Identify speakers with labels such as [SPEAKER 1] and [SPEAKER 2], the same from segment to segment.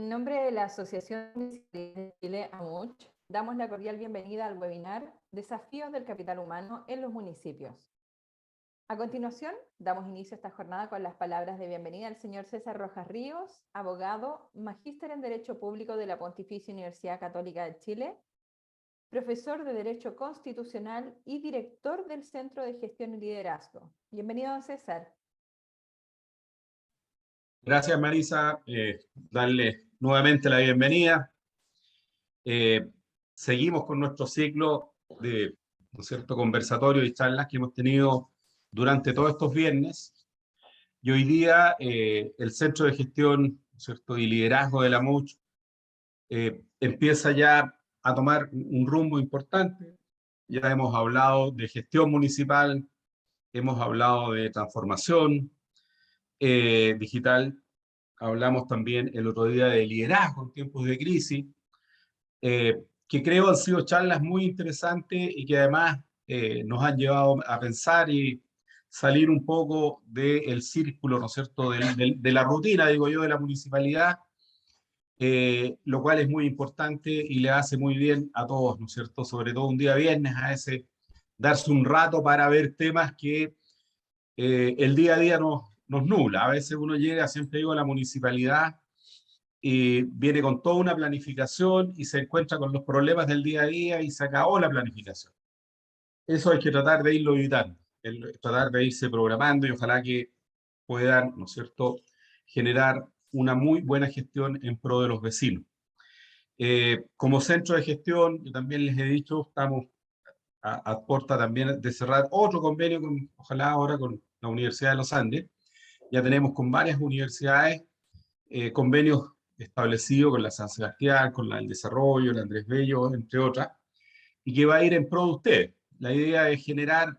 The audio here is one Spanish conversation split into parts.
[SPEAKER 1] En nombre de la Asociación Municipal de Chile, AMUCH, damos la cordial bienvenida al webinar Desafíos del Capital Humano en los Municipios. A continuación, damos inicio a esta jornada con las palabras de bienvenida al señor César Rojas Ríos, abogado, magíster en Derecho Público de la Pontificia Universidad Católica de Chile, profesor de Derecho Constitucional y director del Centro de Gestión y Liderazgo. Bienvenido, don César.
[SPEAKER 2] Gracias, Marisa. Darle nuevamente la bienvenida. Seguimos con nuestro ciclo de, ¿no es cierto?, conversatorios y charlas que hemos tenido durante todos estos viernes. Y hoy día el Centro de Gestión, ¿no es cierto?, y Liderazgo de la AMUCH empieza ya a tomar un rumbo importante. Ya hemos hablado de gestión municipal, hemos hablado de transformación digital. Hablamos también el otro día de liderazgo en tiempos de crisis, que creo han sido charlas muy interesantes y que además nos han llevado a pensar y salir un poco del círculo, ¿no es cierto?, de la rutina, digo yo, de la municipalidad, lo cual es muy importante y le hace muy bien a todos, ¿no es cierto?, sobre todo un día viernes, a ese darse un rato para ver temas que el día a día nos nubla. A veces uno llega, siempre digo, a la municipalidad y viene con toda una planificación y se encuentra con los problemas del día a día y se acabó la planificación. Eso hay que tratar de irlo evitando, tratar de irse programando y ojalá que puedan, ¿no es cierto?, generar una muy buena gestión en pro de los vecinos. Como centro de gestión, yo también les he dicho, estamos a puerta también de cerrar otro convenio, ojalá ahora con la Universidad de los Andes. Ya tenemos con varias universidades convenios establecidos con la San Sebastián, con la del Desarrollo, la Andrés Bello, entre otras, y que va a ir en pro de ustedes. La idea es generar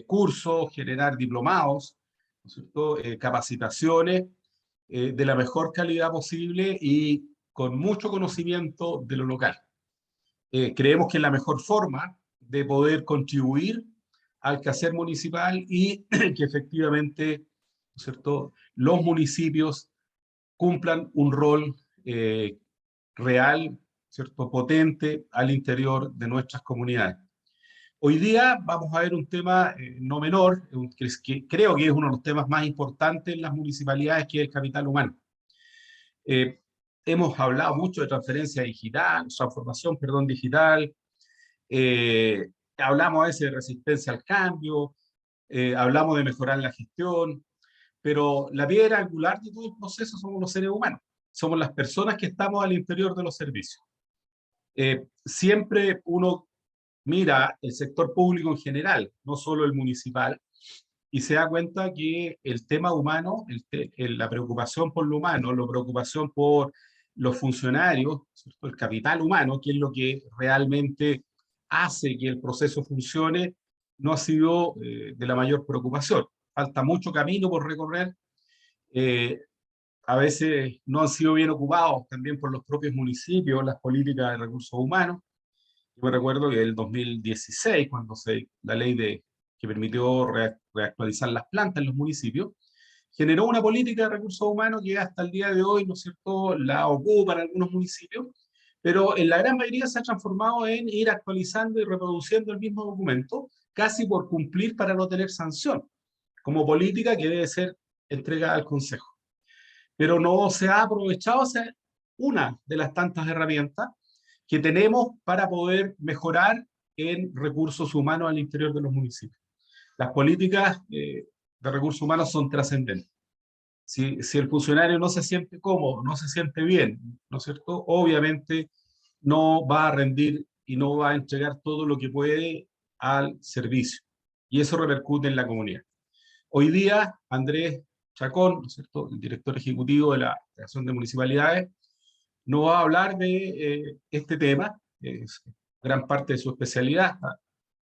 [SPEAKER 2] cursos, generar diplomados, ¿no es cierto?, capacitaciones de la mejor calidad posible y con mucho conocimiento de lo local. Creemos que es la mejor forma de poder contribuir al quehacer municipal y que efectivamente, ¿no es cierto?, los municipios cumplan un rol real, ¿cierto?, potente al interior de nuestras comunidades. Hoy día vamos a ver un tema no menor, que creo que es uno de los temas más importantes en las municipalidades, que es el capital humano. Hemos hablado mucho de transferencia digital, transformación, perdón, digital. Hablamos a veces de resistencia al cambio, hablamos de mejorar la gestión, pero la piedra angular de todo el proceso somos los seres humanos, somos las personas que estamos al interior de los servicios. Siempre uno mira el sector público en general, no solo el municipal, y se da cuenta que el tema humano, la preocupación por lo humano, la preocupación por los funcionarios, ¿cierto?, el capital humano, que es lo que realmente hace que el proceso funcione, no ha sido de la mayor preocupación. Falta mucho camino por recorrer. A veces no han sido bien ocupados también por los propios municipios las políticas de recursos humanos. Yo me recuerdo que en el 2016, cuando la ley que permitió reactualizar las plantas en los municipios, generó una política de recursos humanos que hasta el día de hoy, ¿no es cierto?, la ocupan algunos municipios, pero en la gran mayoría se ha transformado en ir actualizando y reproduciendo el mismo documento, casi por cumplir para no tener sanción, como política que debe ser entregada al Consejo. Pero no se ha aprovechado una de las tantas herramientas que tenemos para poder mejorar en recursos humanos al interior de los municipios. Las políticas de recursos humanos son trascendentes. Si el funcionario no se siente cómodo, no se siente bien, ¿no es cierto?, obviamente no va a rendir y no va a entregar todo lo que puede al servicio. Y eso repercute en la comunidad. Hoy día, Andrés Chacón, ¿no es cierto?, el director ejecutivo de la Federación de Municipalidades, nos va a hablar de este tema, es gran parte de su especialidad,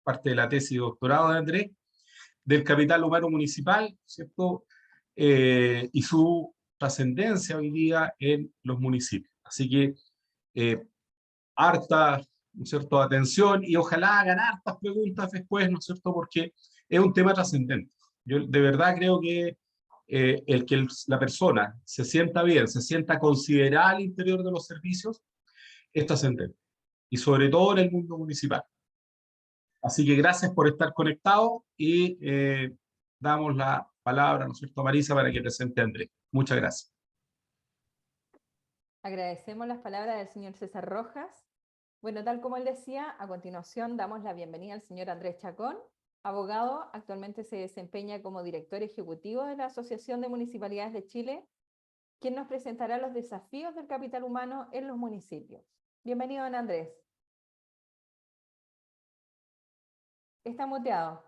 [SPEAKER 2] parte de la tesis de doctorado de Andrés, del capital humano municipal, ¿cierto?, y su trascendencia hoy día en los municipios. Así que harta, ¿no es cierto?, atención y ojalá hagan hartas preguntas después, ¿no es cierto?, porque es un tema trascendente. Yo de verdad creo que el que la persona se sienta bien, se sienta considerada al interior de los servicios, es trascendente. Y sobre todo en el mundo municipal. Así que gracias por estar conectados y damos la palabra, ¿no es cierto?, a Marisa para que presente a Andrés. Muchas gracias.
[SPEAKER 1] Agradecemos las palabras del señor César Rojas. Bueno, tal como él decía, a continuación damos la bienvenida al señor Andrés Chacón, abogado, actualmente se desempeña como director ejecutivo de la Asociación de Municipalidades de Chile, quien nos presentará los desafíos del capital humano en los municipios. Bienvenido, don Andrés. Está muteado.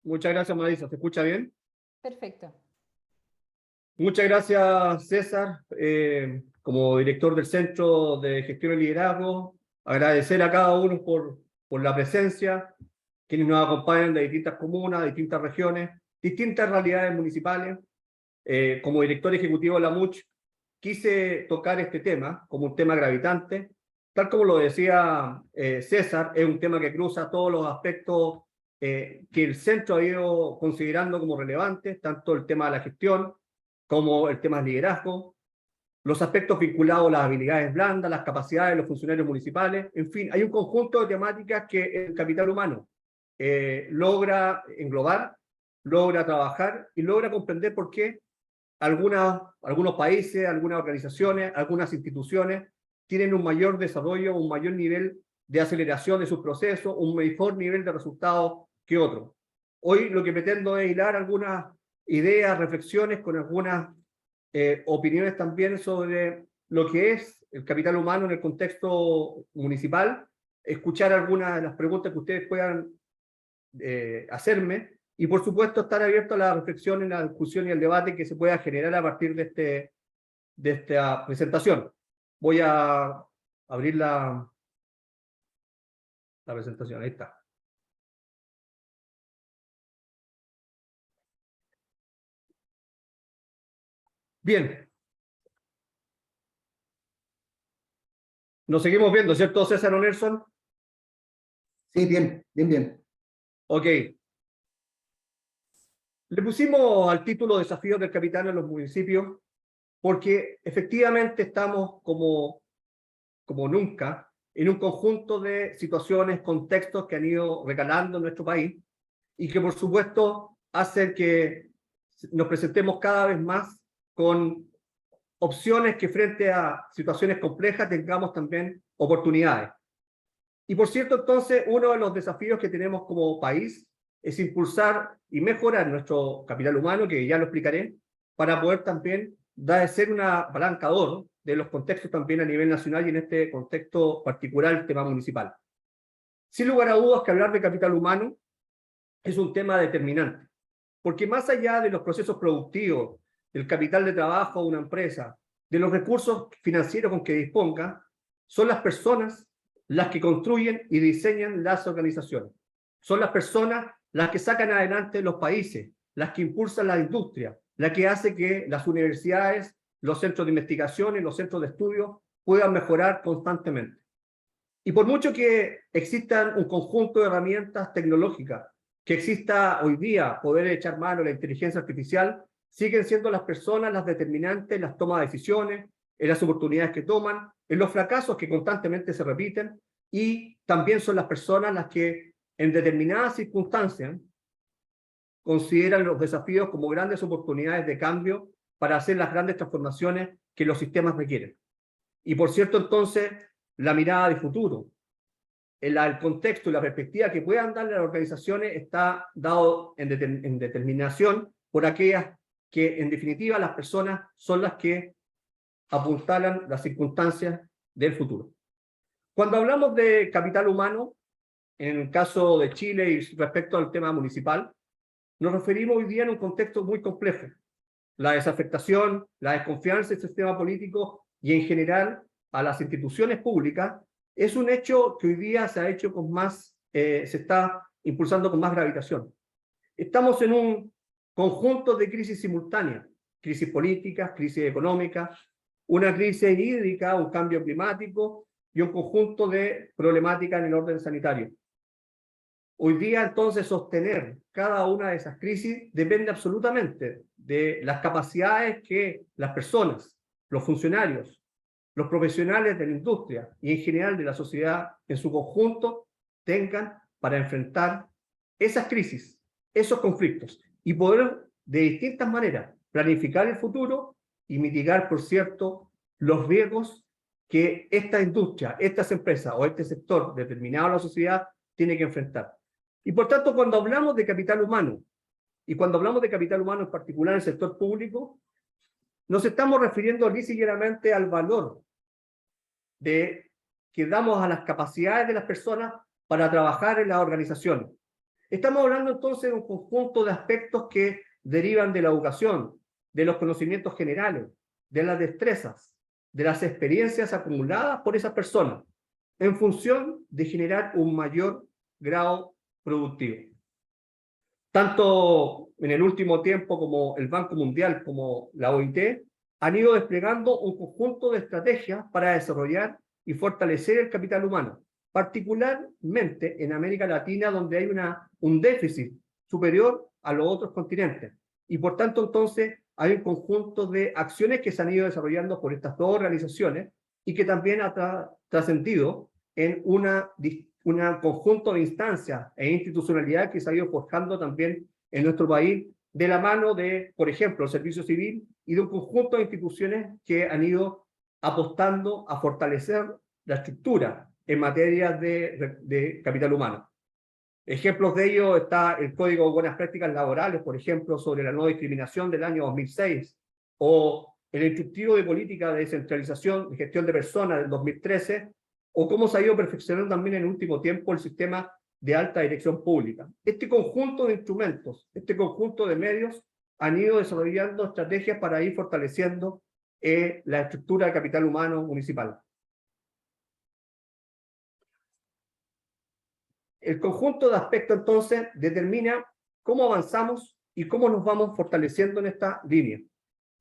[SPEAKER 3] Muchas gracias, Marisa. ¿Se escucha bien?
[SPEAKER 1] Perfecto.
[SPEAKER 3] Muchas gracias, César. Como director del Centro de Gestión y Liderazgo, agradecer a cada uno por la presencia, quienes nos acompañan de distintas comunas, distintas regiones, distintas realidades municipales. Como director ejecutivo de la MUCH, quise tocar este tema como un tema gravitante. Tal como lo decía César, es un tema que cruza todos los aspectos que el centro ha ido considerando como relevantes, tanto el tema de la gestión como el tema del liderazgo, los aspectos vinculados a las habilidades blandas, las capacidades de los funcionarios municipales, en fin, hay un conjunto de temáticas que el capital humano logra englobar, logra trabajar y logra comprender por qué algunos países, algunas organizaciones, algunas instituciones tienen un mayor desarrollo, un mayor nivel de aceleración de sus procesos, un mejor nivel de resultados que otros. Hoy lo que pretendo es hilar algunas ideas, reflexiones con algunas opiniones también sobre lo que es el capital humano en el contexto municipal, escuchar algunas de las preguntas que ustedes puedan hacerme y por supuesto estar abierto a la reflexión, la discusión y el debate que se pueda generar a partir de esta presentación. Voy a abrir la presentación, ahí está. Bien. Nos seguimos viendo, ¿cierto, César o Nelson?
[SPEAKER 4] Sí, bien, bien, bien.
[SPEAKER 3] Ok. Le pusimos al título Desafíos del Capital en los municipios porque efectivamente estamos como nunca en un conjunto de situaciones, contextos que han ido recalando en nuestro país y que por supuesto hacen que nos presentemos cada vez más con opciones que frente a situaciones complejas tengamos también oportunidades. Y por cierto, entonces, uno de los desafíos que tenemos como país es impulsar y mejorar nuestro capital humano, que ya lo explicaré, para poder también ser un apalancador de los contextos también a nivel nacional y en este contexto particular, el tema municipal. Sin lugar a dudas que hablar de capital humano es un tema determinante, porque más allá de los procesos productivos, del capital de trabajo de una empresa, de los recursos financieros con que disponga, son las personas las que construyen y diseñan las organizaciones. Son las personas las que sacan adelante los países, las que impulsan la industria, la que hace que las universidades, los centros de investigación y los centros de estudio puedan mejorar constantemente. Y por mucho que existan un conjunto de herramientas tecnológicas, que exista hoy día poder echar mano a la inteligencia artificial, siguen siendo las personas las determinantes en las tomas de decisiones, en las oportunidades que toman, en los fracasos que constantemente se repiten, y también son las personas las que en determinadas circunstancias consideran los desafíos como grandes oportunidades de cambio para hacer las grandes transformaciones que los sistemas requieren. Y por cierto, entonces, la mirada de futuro, el contexto y la perspectiva que puedan dar las organizaciones está dado en determinación por aquellas que, en definitiva, las personas son las que apuntalan las circunstancias del futuro. Cuando hablamos de capital humano, en el caso de Chile y respecto al tema municipal, nos referimos hoy día en un contexto muy complejo. La desafectación, la desconfianza del sistema político y en general a las instituciones públicas es un hecho que hoy día se ha hecho con más, se está impulsando con más gravitación. Estamos en un conjunto de crisis simultáneas, crisis políticas, crisis económicas, una crisis hídrica, un cambio climático y un conjunto de problemáticas en el orden sanitario. Hoy día, entonces, sostener cada una de esas crisis depende absolutamente de las capacidades que las personas, los funcionarios, los profesionales de la industria y en general de la sociedad en su conjunto tengan para enfrentar esas crisis, esos conflictos y poder de distintas maneras planificar el futuro y mitigar, por cierto, los riesgos que esta industria, estas empresas o este sector determinado de la sociedad tiene que enfrentar. Y por tanto, cuando hablamos de capital humano, y cuando hablamos de capital humano en particular en el sector público, nos estamos refiriendo lisa y llanamente al valor que damos a las capacidades de las personas para trabajar en las organizaciones. Estamos hablando entonces de un conjunto de aspectos que derivan de la educación, de los conocimientos generales, de las destrezas, de las experiencias acumuladas por esas personas, en función de generar un mayor grado productivo. Tanto en el último tiempo como el Banco Mundial como la OIT han ido desplegando un conjunto de estrategias para desarrollar y fortalecer el capital humano, particularmente en América Latina, donde hay un déficit superior a los otros continentes. Y por tanto, entonces, hay un conjunto de acciones que se han ido desarrollando por estas dos organizaciones y que también ha trascendido en un conjunto de instancias e institucionalidad que se ha ido forjando también en nuestro país de la mano de, por ejemplo, el Servicio Civil y de un conjunto de instituciones que han ido apostando a fortalecer la estructura en materia de capital humano. Ejemplos de ello está el Código de Buenas Prácticas Laborales, por ejemplo, sobre la no discriminación del año 2006, o el Instructivo de Política de Descentralización y Gestión de Personas del 2013, o cómo se ha ido perfeccionando también en el último tiempo el sistema de alta dirección pública. Este conjunto de instrumentos, este conjunto de medios han ido desarrollando estrategias para ir fortaleciendo la estructura de capital humano municipal. El conjunto de aspectos, entonces, determina cómo avanzamos y cómo nos vamos fortaleciendo en esta línea.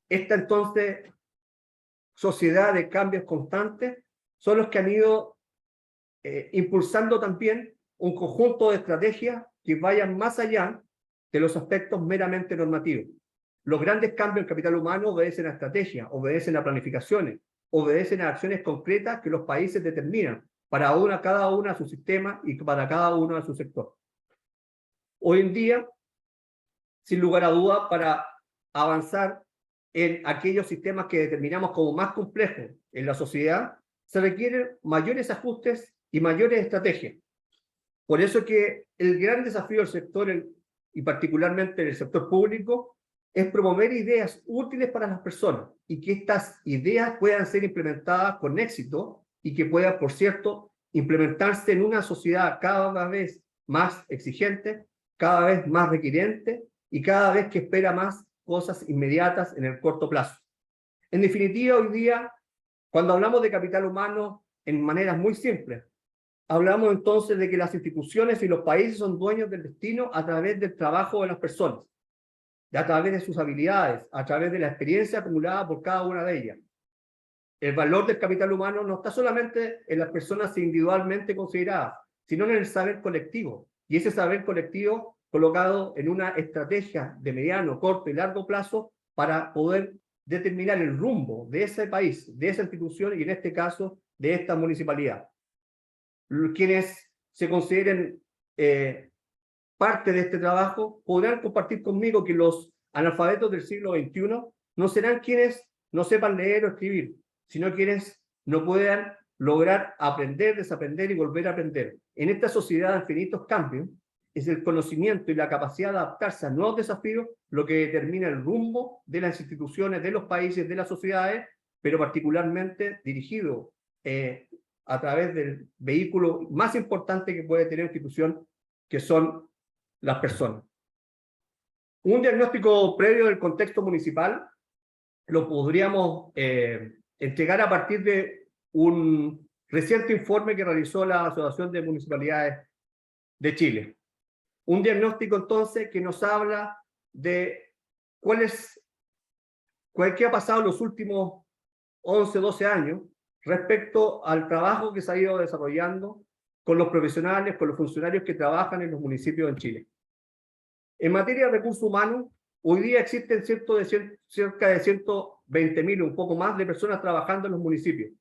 [SPEAKER 3] Esta, entonces, sociedad de cambios constantes son los que han ido impulsando también un conjunto de estrategias que vayan más allá de los aspectos meramente normativos. Los grandes cambios en capital humano obedecen a estrategias, obedecen a planificaciones, obedecen a acciones concretas que los países determinan para cada una a su sistema y para cada uno a su sector. Hoy en día, sin lugar a duda, para avanzar en aquellos sistemas que determinamos como más complejos en la sociedad, se requieren mayores ajustes y mayores estrategias. Por eso que el gran desafío del sector, y particularmente del sector público, es promover ideas útiles para las personas y que estas ideas puedan ser implementadas con éxito y que puedan, por cierto, implementarse en una sociedad cada vez más exigente, cada vez más requiriente y cada vez que espera más cosas inmediatas en el corto plazo. En definitiva, hoy día, cuando hablamos de capital humano en maneras muy simples, hablamos entonces de que las instituciones y los países son dueños del destino a través del trabajo de las personas, a través de sus habilidades, a través de la experiencia acumulada por cada una de ellas. El valor del capital humano no está solamente en las personas individualmente consideradas, sino en el saber colectivo. Y ese saber colectivo colocado en una estrategia de mediano, corto y largo plazo para poder determinar el rumbo de ese país, de esa institución y en este caso de esta municipalidad. Quienes se consideren parte de este trabajo podrán compartir conmigo que los analfabetos del siglo XXI no serán quienes no sepan leer o escribir, sino quienes no puedan lograr aprender, desaprender y volver a aprender. En esta sociedad de infinitos cambios, es el conocimiento y la capacidad de adaptarse a nuevos desafíos lo que determina el rumbo de las instituciones, de los países, de las sociedades, pero particularmente dirigido a través del vehículo más importante que puede tener una institución, que son las personas. Un diagnóstico previo del contexto municipal lo podríamos entregar a partir de un reciente informe que realizó la Asociación de Municipalidades de Chile. Un diagnóstico entonces que nos habla de qué ha pasado en los últimos 11, 12 años respecto al trabajo que se ha ido desarrollando con los profesionales, con los funcionarios que trabajan en los municipios en Chile. En materia de recursos humanos, hoy día existen cerca de 120.000, un poco más, de personas trabajando en los municipios.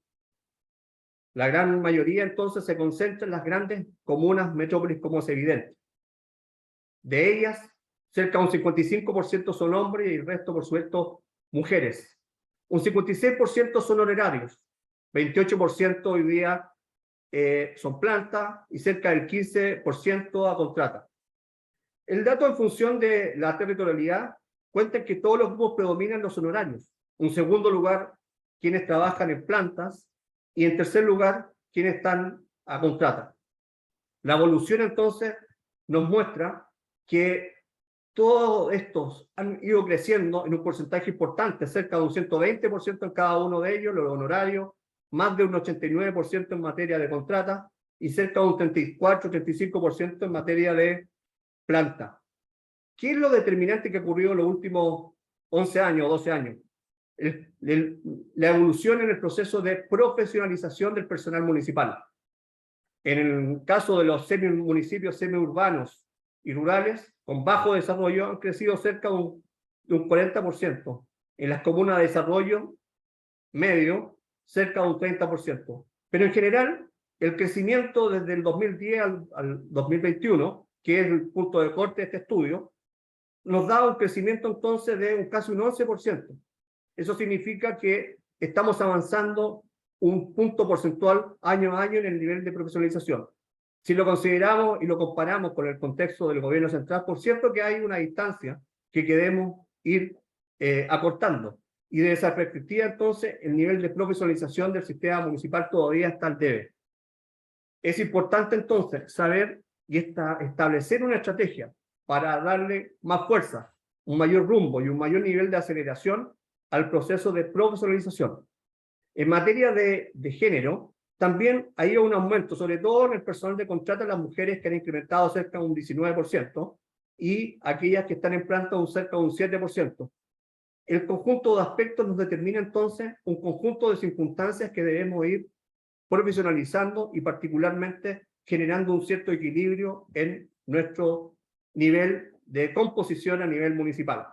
[SPEAKER 3] La gran mayoría entonces se concentra en las grandes comunas, metrópolis, como es evidente. De ellas, cerca de un 55% son hombres y el resto, por supuesto, mujeres. Un 56% son honorarios, 28% hoy día son planta y cerca del 15% a contrata. El dato en función de la territorialidad cuenta que todos los grupos predominan los honorarios. En segundo lugar, quienes trabajan en plantas, y en tercer lugar, quienes están a contrata. La evolución entonces nos muestra que todos estos han ido creciendo en un porcentaje importante, cerca de un 120% en cada uno de ellos, los honorarios, más de un 89% en materia de contrata y cerca de un 34-35% en materia de planta. ¿Qué es lo determinante que ocurrió en los últimos 11 años o 12 años? La evolución en el proceso de profesionalización del personal municipal. En el caso de los municipios semiurbanos y rurales, con bajo desarrollo, han crecido cerca de un 40%. En las comunas de desarrollo medio, cerca de un 30%. Pero en general, el crecimiento desde el 2010 al 2021, que es el punto de corte de este estudio, nos da un crecimiento entonces de casi un 11%. Eso significa que estamos avanzando un punto porcentual año a año en el nivel de profesionalización. Si lo consideramos y lo comparamos con el contexto del gobierno central, por cierto que hay una distancia que queremos ir acortando. Y desde esa perspectiva, entonces, el nivel de profesionalización del sistema municipal todavía está al debe. Es importante, entonces, saber y establecer una estrategia para darle más fuerza, un mayor rumbo y un mayor nivel de aceleración al proceso de profesionalización. En materia de género, también ha ido un aumento, sobre todo en el personal de contrata, las mujeres que han incrementado cerca de un 19% y aquellas que están en planta cerca de un 7%. El conjunto de aspectos nos determina entonces un conjunto de circunstancias que debemos ir profesionalizando y particularmente generando un cierto equilibrio en nuestro nivel de composición a nivel municipal.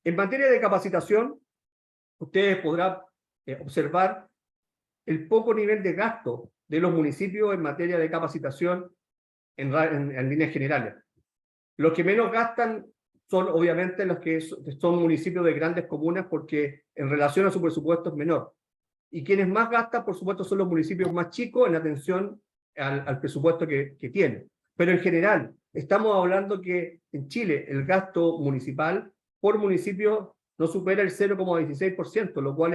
[SPEAKER 3] En materia de capacitación, ustedes podrán observar el poco nivel de gasto de los municipios en materia de capacitación en líneas generales. Los que menos gastan son obviamente los que son municipios de grandes comunas porque en relación a su presupuesto es menor. Y quienes más gastan, por supuesto, son los municipios más chicos en atención al presupuesto que tienen. Pero en general, estamos hablando que en Chile el gasto municipal por municipio no supera el 0,16%, lo cual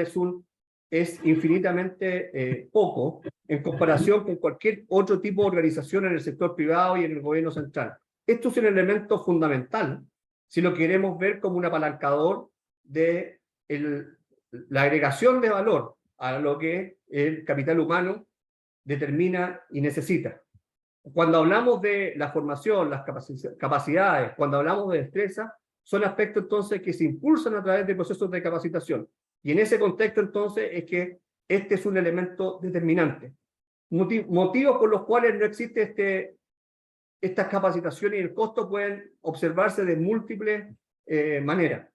[SPEAKER 3] es infinitamente poco en comparación con cualquier otro tipo de organización en el sector privado y en el gobierno central. Esto es un elemento fundamental si lo queremos ver como un apalancador de la agregación de valor a lo que el capital humano determina y necesita. Cuando hablamos de la formación, las capacidades, cuando hablamos de destreza, son aspectos entonces que se impulsan a través de procesos de capacitación. Y en ese contexto entonces es que este es un elemento determinante. Motivos por los cuales no existe estas capacitaciones y el costo pueden observarse de múltiples maneras.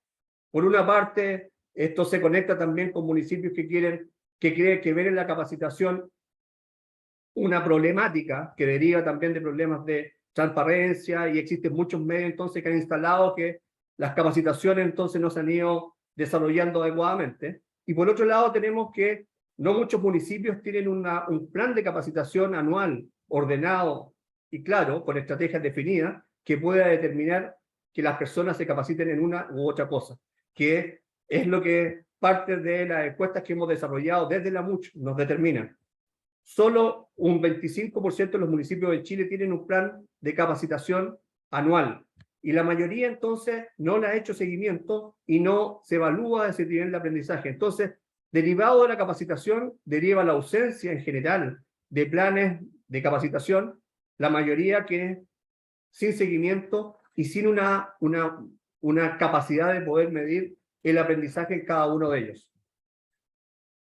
[SPEAKER 3] Por una parte, esto se conecta también con municipios que ven en la capacitación una problemática que deriva también de problemas de transparencia y existen muchos medios entonces que han instalado que las capacitaciones entonces no se han ido desarrollando adecuadamente. Y por otro lado tenemos que no muchos municipios tienen un plan de capacitación anual ordenado y claro, con estrategias definidas, que pueda determinar que las personas se capaciten en una u otra cosa, que es lo que parte de las encuestas que hemos desarrollado desde la MUCH nos determinan. Solo un 25% de los municipios de Chile tienen un plan de capacitación anual, y la mayoría entonces no le ha hecho seguimiento y no se evalúa ese nivel de aprendizaje. Entonces, derivado de la capacitación, deriva la ausencia en general de planes de capacitación, la mayoría que sin seguimiento y sin una capacidad de poder medir el aprendizaje en cada uno de ellos.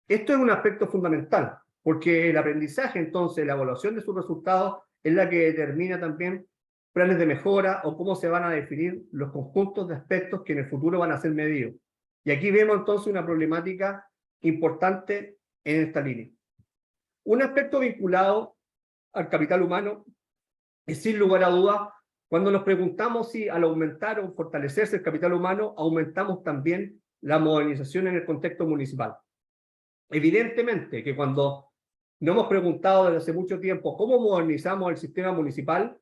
[SPEAKER 3] Esto es un aspecto fundamental, porque el aprendizaje, entonces, la evaluación de sus resultados es la que determina también planes de mejora o cómo se van a definir los conjuntos de aspectos que en el futuro van a ser medidos. Y aquí vemos entonces una problemática importante en esta línea. Un aspecto vinculado al capital humano es, sin lugar a dudas, cuando nos preguntamos si al aumentar o fortalecerse el capital humano, aumentamos también la modernización en el contexto municipal. Evidentemente que cuando nos hemos preguntado desde hace mucho tiempo cómo modernizamos el sistema municipal,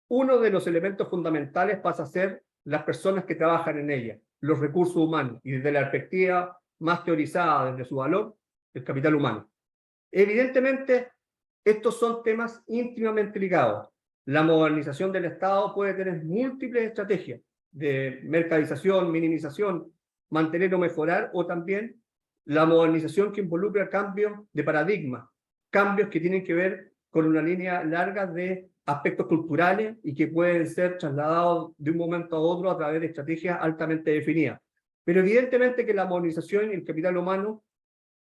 [SPEAKER 3] uno de los elementos fundamentales pasa a ser las personas que trabajan en ella, los recursos humanos, y desde la perspectiva más teorizada, desde su valor, el capital humano. Evidentemente, estos son temas íntimamente ligados. La modernización del Estado puede tener múltiples estrategias de mercadización, minimización, mantener o mejorar, o también la modernización que involucra cambios de paradigma, cambios que tienen que ver con una línea larga de aspectos culturales y que pueden ser trasladados de un momento a otro a través de estrategias altamente definidas. Pero evidentemente que la modernización y el capital humano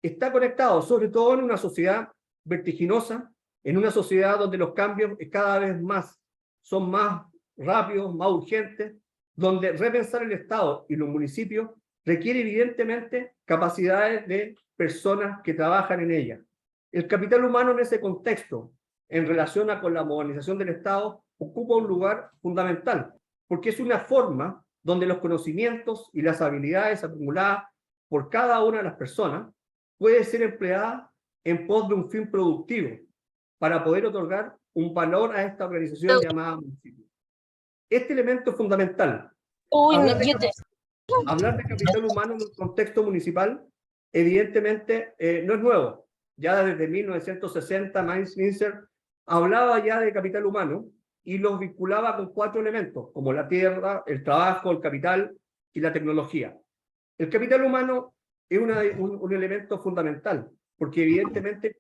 [SPEAKER 3] está conectado, sobre todo en una sociedad vertiginosa, en una sociedad donde los cambios cada vez más son más rápidos, más urgentes, donde repensar el Estado y los municipios requiere evidentemente capacidades de personas que trabajan en ella. El capital humano en ese contexto, en relación con la modernización del Estado, ocupa un lugar fundamental, porque es una forma donde los conocimientos y las habilidades acumuladas por cada una de las personas puede ser empleada en pos de un fin productivo para poder otorgar un valor a esta organización llamada municipio. Este elemento es fundamental. Hablar de capital humano en un contexto municipal, evidentemente, no es nuevo. Ya desde 1960, Mainz Minzer hablaba ya de capital humano y los vinculaba con 4 elementos, como la tierra, el trabajo, el capital y la tecnología. El capital humano es un elemento fundamental, porque evidentemente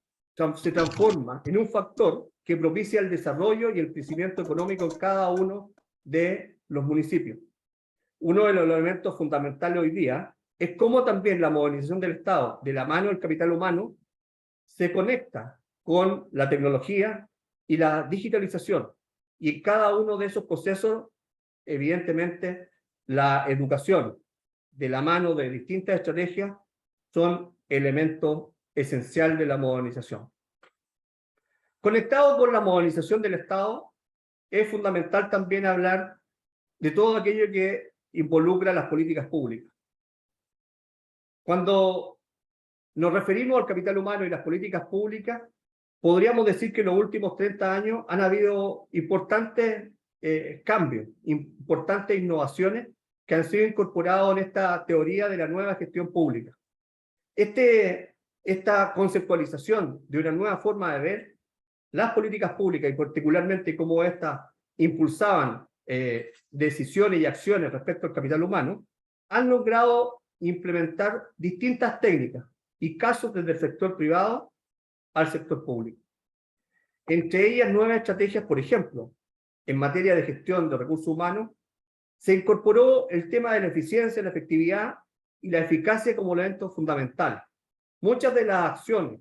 [SPEAKER 3] se transforma en un factor que propicia el desarrollo y el crecimiento económico en cada uno de los municipios. Uno de los elementos fundamentales hoy día es cómo también la modernización del Estado, de la mano del capital humano, se conecta con la tecnología y la digitalización. Y en cada uno de esos procesos, evidentemente, la educación, de la mano de distintas estrategias, son elementos esenciales de la modernización. Conectado con la modernización del Estado, es fundamental también hablar de todo aquello que involucra las políticas públicas. Cuando nos referimos al capital humano y las políticas públicas, podríamos decir que en los últimos 30 años han habido importantes cambios, importantes innovaciones que han sido incorporados en esta teoría de la nueva gestión pública. Esta conceptualización de una nueva forma de ver las políticas públicas y particularmente cómo estas impulsaban decisiones y acciones respecto al capital humano, han logrado implementar distintas técnicas y casos desde el sector privado al sector público. Entre ellas, nuevas estrategias, por ejemplo, en materia de gestión de recursos humanos, se incorporó el tema de la eficiencia, la efectividad y la eficacia como elementos fundamentales. Muchas de las acciones,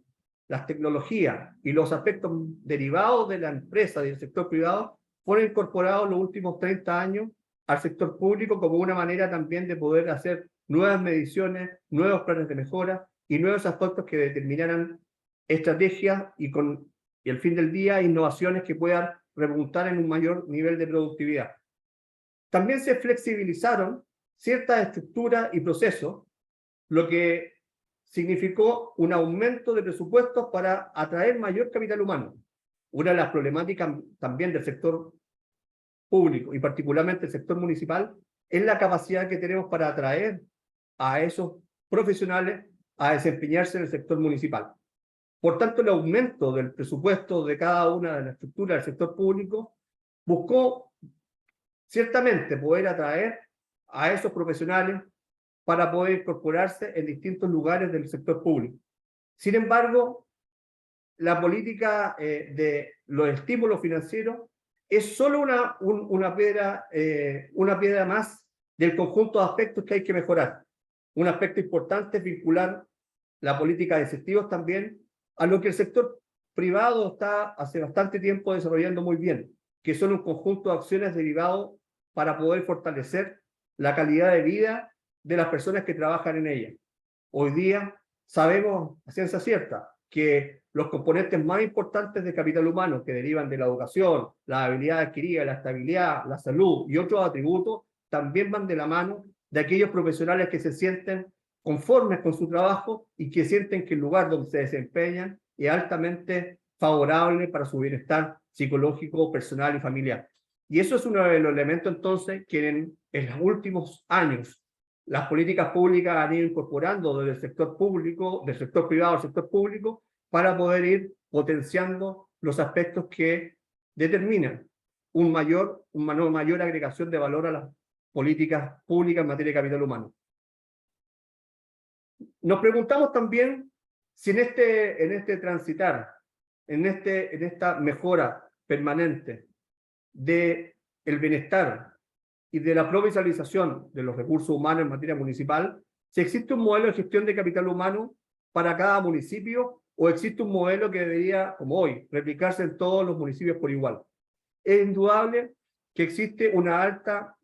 [SPEAKER 3] las tecnologías y los aspectos derivados de la empresa y del sector privado fueron incorporados en los últimos 30 años al sector público como una manera también de poder hacer nuevas mediciones, nuevos planes de mejora y nuevos aspectos que determinaran estrategias y al fin del día innovaciones que puedan repuntar en un mayor nivel de productividad. También se flexibilizaron ciertas estructuras y procesos, lo que significó un aumento de presupuestos para atraer mayor capital humano. Una de las problemáticas también del sector público y particularmente el sector municipal es la capacidad que tenemos para atraer a esos profesionales a desempeñarse en el sector municipal. Por tanto, el aumento del presupuesto de cada una de las estructuras del sector público buscó ciertamente poder atraer a esos profesionales para poder incorporarse en distintos lugares del sector público. Sin embargo, la política de los estímulos financieros es solo una piedra más del conjunto de aspectos que hay que mejorar. Un aspecto importante es vincular la política de incentivos también a lo que el sector privado está hace bastante tiempo desarrollando muy bien, que son un conjunto de acciones derivados para poder fortalecer la calidad de vida de las personas que trabajan en ella. Hoy día sabemos a ciencia cierta que los componentes más importantes de capital humano que derivan de la educación, la habilidad adquirida, la estabilidad, la salud y otros atributos también van de la mano de aquellos profesionales que se sienten conformes con su trabajo y que sienten que el lugar donde se desempeñan es altamente favorable para su bienestar psicológico, personal y familiar. Y eso es uno de los elementos entonces que en los últimos años las políticas públicas han ido incorporando desde el sector público, del sector privado al sector público, para poder ir potenciando los aspectos que determinan una mayor agregación de valor a las políticas públicas en materia de capital humano. Nos preguntamos también si en este transitar, en esta mejora permanente del bienestar y de la provincialización de los recursos humanos en materia municipal, si existe un modelo de gestión de capital humano para cada municipio o existe un modelo que debería, como hoy, replicarse en todos los municipios por igual. Es indudable que existe una alta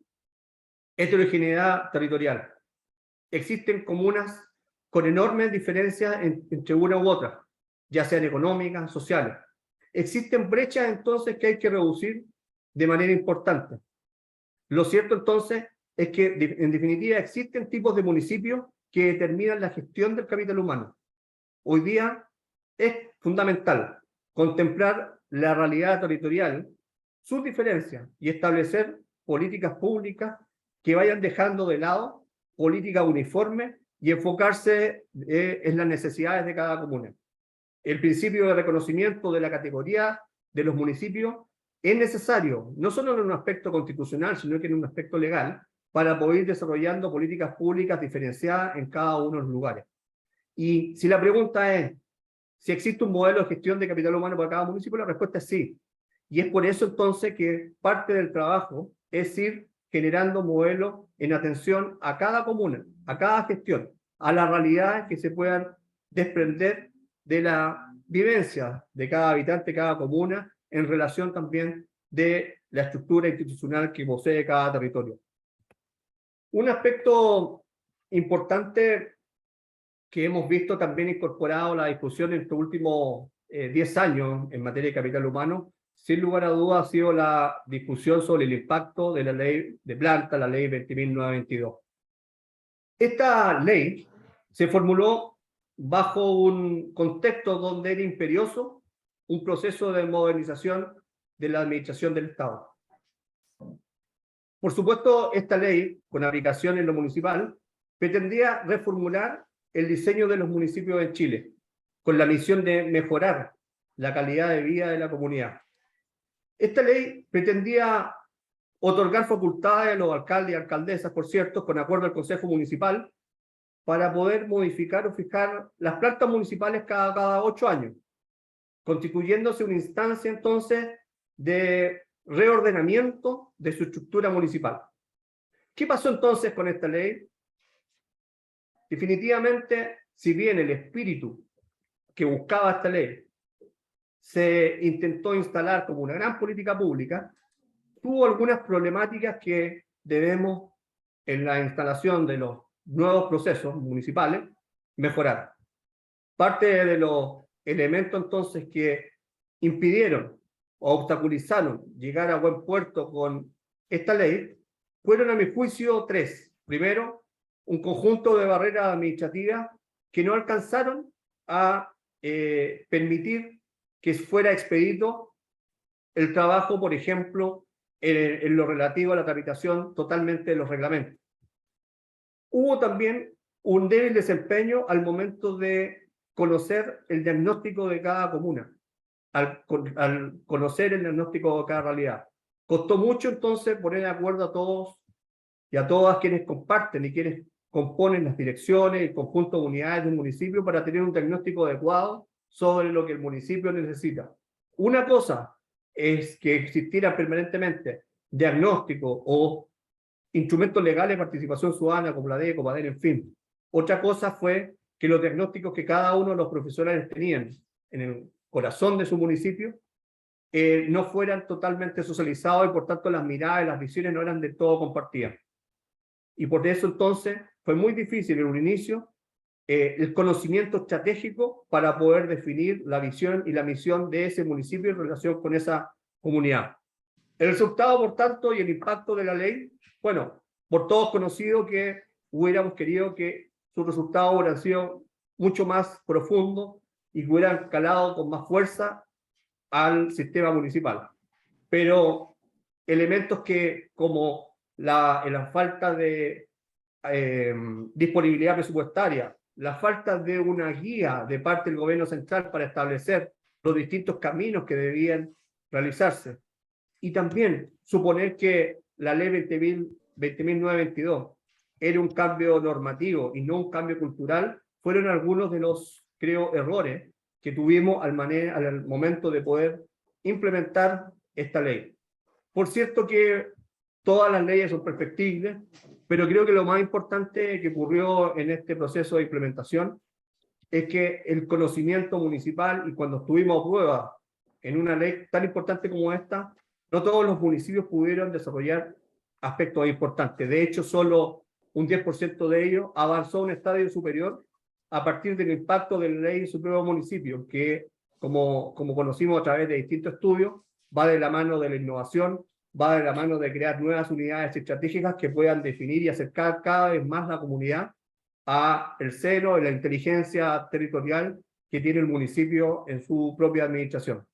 [SPEAKER 3] heterogeneidad territorial. Existen comunas con enormes diferencias entre una u otra, ya sean económicas, sociales. Existen brechas entonces que hay que reducir de manera importante. Lo cierto entonces es que en definitiva existen tipos de municipios que determinan la gestión del capital humano. Hoy día es fundamental contemplar la realidad territorial, sus diferencias y establecer políticas públicas que vayan dejando de lado políticas uniformes y enfocarse en las necesidades de cada comuna. El principio de reconocimiento de la categoría de los municipios es necesario, no solo en un aspecto constitucional, sino que en un aspecto legal, para poder ir desarrollando políticas públicas diferenciadas en cada uno de los lugares. Y si la pregunta es si existe un modelo de gestión de capital humano para cada municipio, la respuesta es sí. Y es por eso entonces que parte del trabajo es ir generando modelos en atención a cada comuna, a cada gestión, a las realidades que se puedan desprender de la vivencia de cada habitante, cada comuna, en relación también de la estructura institucional que posee cada territorio. Un aspecto importante que hemos visto también incorporado a la discusión en estos últimos 10 años en materia de capital humano, sin lugar a dudas ha sido la discusión sobre el impacto de la ley de planta, la ley 20.922. Esta ley se formuló bajo un contexto donde era imperioso un proceso de modernización de la administración del Estado. Por supuesto, esta ley, con aplicación en lo municipal, pretendía reformular el diseño de los municipios en Chile, con la misión de mejorar la calidad de vida de la comunidad. Esta ley pretendía otorgar facultades a los alcaldes y alcaldesas, por cierto, con acuerdo al Consejo Municipal, para poder modificar o fijar las plantas municipales cada 8 años, constituyéndose una instancia entonces de reordenamiento de su estructura municipal. ¿Qué pasó entonces con esta ley? Definitivamente, si bien el espíritu que buscaba esta ley se intentó instalar como una gran política pública, tuvo algunas problemáticas que debemos, en la instalación de los nuevos procesos municipales, mejorar. Parte de los elementos entonces que impidieron o obstaculizaron llegar a buen puerto con esta ley fueron, a mi juicio, 3. Primero, un conjunto de barreras administrativas que no alcanzaron a permitir que fuera expedito el trabajo, por ejemplo, en lo relativo a la tramitación totalmente de los reglamentos. Hubo también un débil desempeño al momento de conocer el diagnóstico de cada comuna, al conocer el diagnóstico de cada realidad. Costó mucho entonces poner de acuerdo a todos y a todas quienes comparten y quienes componen las direcciones y el conjunto de unidades de un municipio para tener un diagnóstico adecuado sobre lo que el municipio necesita. Una cosa es que existiera permanentemente diagnóstico o instrumentos legales de participación ciudadana como la DE, Copaden, en fin. Otra cosa fue que los diagnósticos que cada uno de los profesionales tenían en el corazón de su municipio, no fueran totalmente socializados y por tanto las miradas y las visiones no eran de todo compartidas. Y por eso entonces fue muy difícil en un inicio el conocimiento estratégico para poder definir la visión y la misión de ese municipio en relación con esa comunidad. El resultado, por tanto, y el impacto de la ley, bueno, por todos conocido que hubiéramos querido que sus resultados hubieran sido mucho más profundos y que hubieran calado con más fuerza al sistema municipal. Pero elementos que, como la falta de disponibilidad presupuestaria, la falta de una guía de parte del gobierno central para establecer los distintos caminos que debían realizarse, y también suponer que la ley 20.922 era un cambio normativo y no un cambio cultural, fueron algunos de los, creo, errores que tuvimos al momento de poder implementar esta ley. Por cierto que todas las leyes son perfectibles, pero creo que lo más importante que ocurrió en este proceso de implementación es que el conocimiento municipal, y cuando estuvimos a prueba en una ley tan importante como esta, no todos los municipios pudieron desarrollar aspectos importantes. De hecho, solo un 10% de ellos avanzó a un estadio superior a partir del impacto de la ley en su propio municipio, que, como conocimos a través de distintos estudios, va de la mano de la innovación, va de la mano de crear nuevas unidades estratégicas que puedan definir y acercar cada vez más la comunidad a el seno de la inteligencia territorial que tiene el municipio en su propia administración.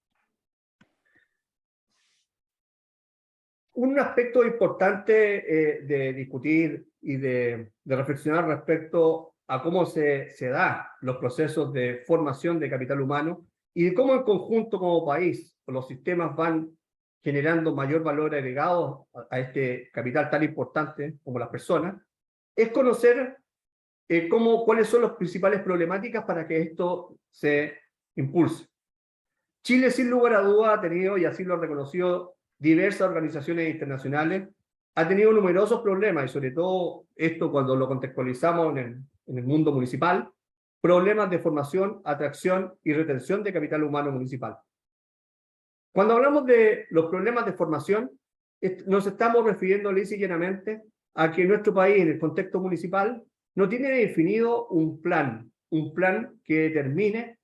[SPEAKER 3] Un aspecto importante de discutir y de reflexionar respecto a cómo se dan los procesos de formación de capital humano y de cómo en conjunto como país los sistemas van generando mayor valor agregado a este capital tan importante como las personas, es conocer cuáles son las principales problemáticas para que esto se impulse. Chile, sin lugar a dudas, ha tenido, y así lo han reconocido diversas organizaciones internacionales, ha tenido numerosos problemas, y sobre todo esto cuando lo contextualizamos en el mundo municipal, problemas de formación, atracción y retención de capital humano municipal. Cuando hablamos de los problemas de formación, nos estamos refiriendo lisa y llanamente a que nuestro país, en el contexto municipal, no tiene definido un plan que determine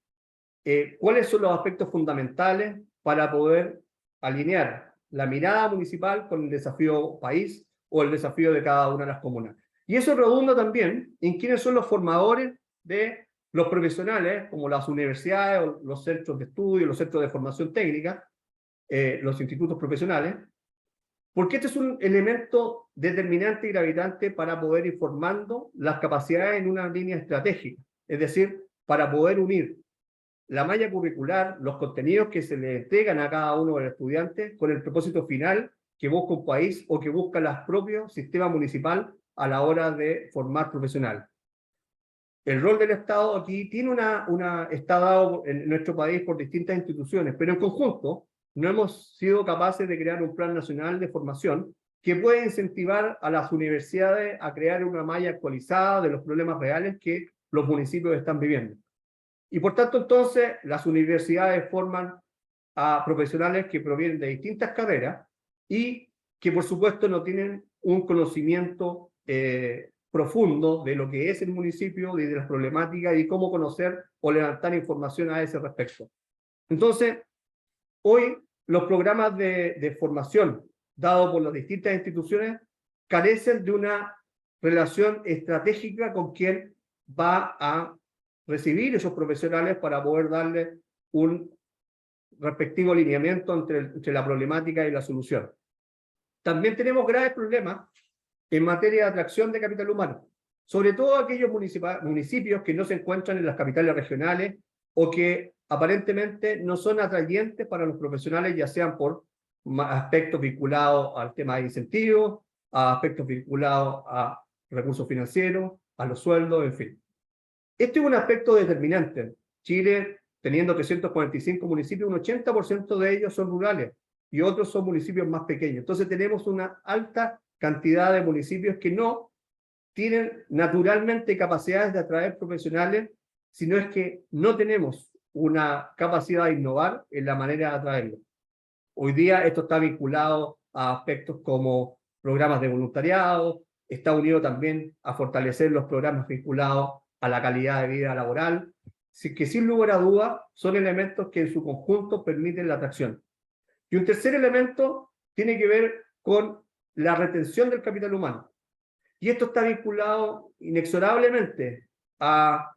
[SPEAKER 3] cuáles son los aspectos fundamentales para poder alinear la mirada municipal con el desafío país o el desafío de cada una de las comunas. Y eso redunda también en quiénes son los formadores de los profesionales, como las universidades, los centros de estudio, los centros de formación técnica, los institutos profesionales, porque este es un elemento determinante y gravitante para poder ir formando las capacidades en una línea estratégica, es decir, para poder unir la malla curricular, los contenidos que se le entregan a cada uno de los estudiantes con el propósito final que busca un país o que busca los propios sistemas municipal a la hora de formar profesionales. El rol del Estado aquí tiene está dado en nuestro país por distintas instituciones, pero en conjunto no hemos sido capaces de crear un plan nacional de formación que pueda incentivar a las universidades a crear una malla actualizada de los problemas reales que los municipios están viviendo. Y por tanto, entonces, las universidades forman a profesionales que provienen de distintas carreras y que, por supuesto, no tienen un conocimiento profundo de lo que es el municipio y de las problemáticas y cómo conocer o levantar información a ese respecto. Entonces, hoy los programas de formación dados por las distintas instituciones carecen de una relación estratégica con quien va a recibir esos profesionales para poder darle un respectivo alineamiento entre la problemática y la solución. También tenemos graves problemas en materia de atracción de capital humano, sobre todo aquellos municipios que no se encuentran en las capitales regionales o que aparentemente no son atrayentes para los profesionales, ya sean por aspectos vinculados al tema de incentivos, a aspectos vinculados a recursos financieros, a los sueldos, en fin. Este es un aspecto determinante. Chile, teniendo 345 municipios, un 80% de ellos son rurales y otros son municipios más pequeños. Entonces tenemos una alta cantidad de municipios que no tienen naturalmente capacidades de atraer profesionales, sino es que no tenemos una capacidad de innovar en la manera de atraerlo. Hoy día esto está vinculado a aspectos como programas de voluntariado, está unido también a fortalecer los programas vinculados a la calidad de vida laboral, que sin lugar a dudas son elementos que en su conjunto permiten la atracción. Y un tercer elemento tiene que ver con la retención del capital humano. Y esto está vinculado inexorablemente a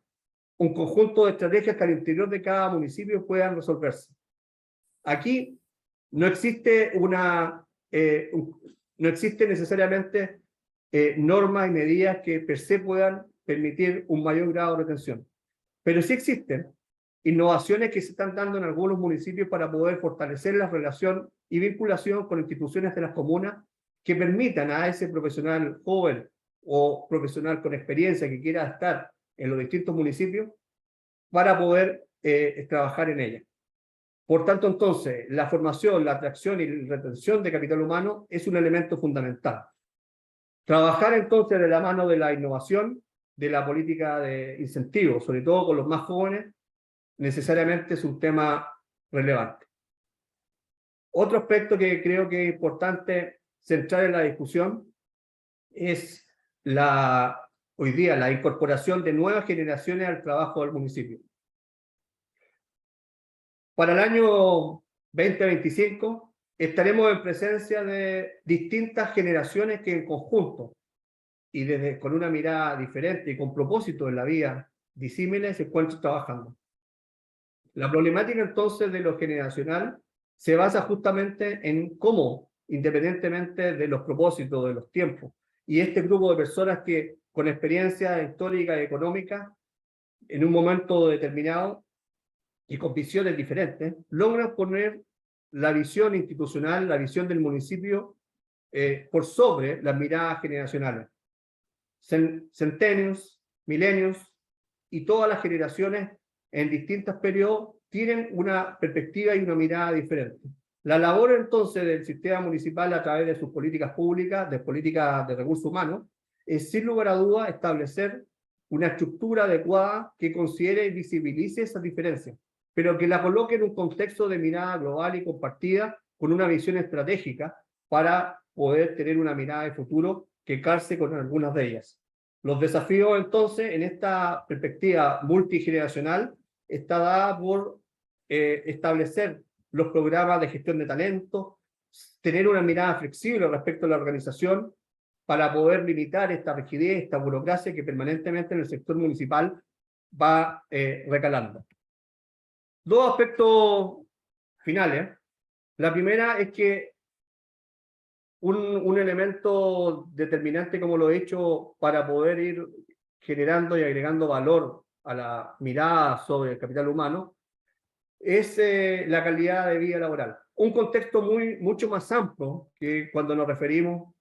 [SPEAKER 3] un conjunto de estrategias que al interior de cada municipio puedan resolverse. Aquí no existe no existe necesariamente normas y medidas que per se puedan permitir un mayor grado de retención. Pero sí existen innovaciones que se están dando en algunos municipios para poder fortalecer la relación y vinculación con instituciones de las comunas que permitan a ese profesional joven o profesional con experiencia que quiera estar en los distintos municipios para poder trabajar en ella. Por tanto, entonces, la formación, la atracción y la retención de capital humano es un elemento fundamental. Trabajar entonces de la mano de la innovación, de la política de incentivos, sobre todo con los más jóvenes, necesariamente es un tema relevante. Otro aspecto que creo que es importante centrar en la discusión es hoy día la incorporación de nuevas generaciones al trabajo del municipio. Para el año 2025 estaremos en presencia de distintas generaciones que en conjunto y con una mirada diferente y con propósito en la vida disímiles se encuentran trabajando. La problemática entonces de lo generacional se basa justamente en cómo, independientemente de los propósitos, de los tiempos, y este grupo de personas que con experiencia histórica y económica, en un momento determinado y con visiones diferentes, logran poner la visión institucional, la visión del municipio por sobre las miradas generacionales. Centenios, milenios y todas las generaciones en distintos periodos tienen una perspectiva y una mirada diferente. La labor entonces del sistema municipal a través de sus políticas públicas, de políticas de recursos humanos, es sin lugar a dudas establecer una estructura adecuada que considere y visibilice esas diferencias, pero que la coloque en un contexto de mirada global y compartida con una visión estratégica para poder tener una mirada de futuro que calce con algunas de ellas. Los desafíos entonces en esta perspectiva multigeneracional está dada por establecer los programas de gestión de talento, tener una mirada flexible respecto a la organización para poder limitar esta rigidez, esta burocracia que permanentemente en el sector municipal va recalando. Dos aspectos finales. La primera es que un elemento determinante, como lo he hecho, para poder ir generando y agregando valor a la mirada sobre el capital humano, es la calidad de vida laboral. Un contexto mucho más amplio que cuando nos referimos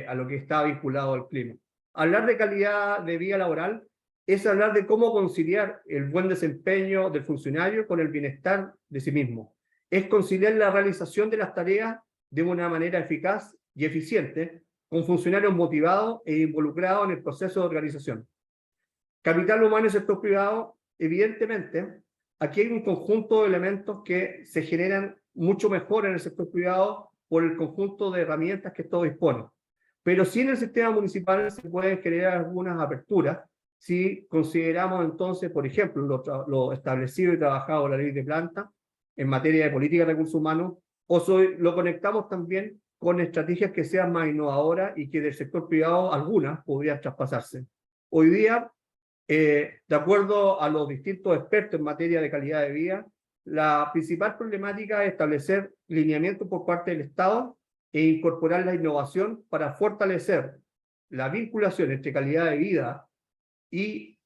[SPEAKER 3] a lo que está vinculado al clima. Hablar de calidad de vida laboral es hablar de cómo conciliar el buen desempeño del funcionario con el bienestar de sí mismo. Es conciliar la realización de las tareas de una manera eficaz y eficiente con funcionarios motivados e involucrados en el proceso de organización. Capital humano y sector privado, evidentemente, aquí hay un conjunto de elementos que se generan mucho mejor en el sector privado por el conjunto de herramientas que esto dispone. Pero sí en el sistema municipal se pueden generar algunas aperturas si consideramos entonces, por ejemplo, lo establecido y trabajado en la ley de planta en materia de política de recursos humanos, o lo conectamos también con estrategias que sean más innovadoras y que del sector privado algunas podrían traspasarse. Hoy día, de acuerdo a los distintos expertos en materia de calidad de vida, la principal problemática es establecer lineamientos por parte del Estado e incorporar la innovación para fortalecer la vinculación entre calidad de vida y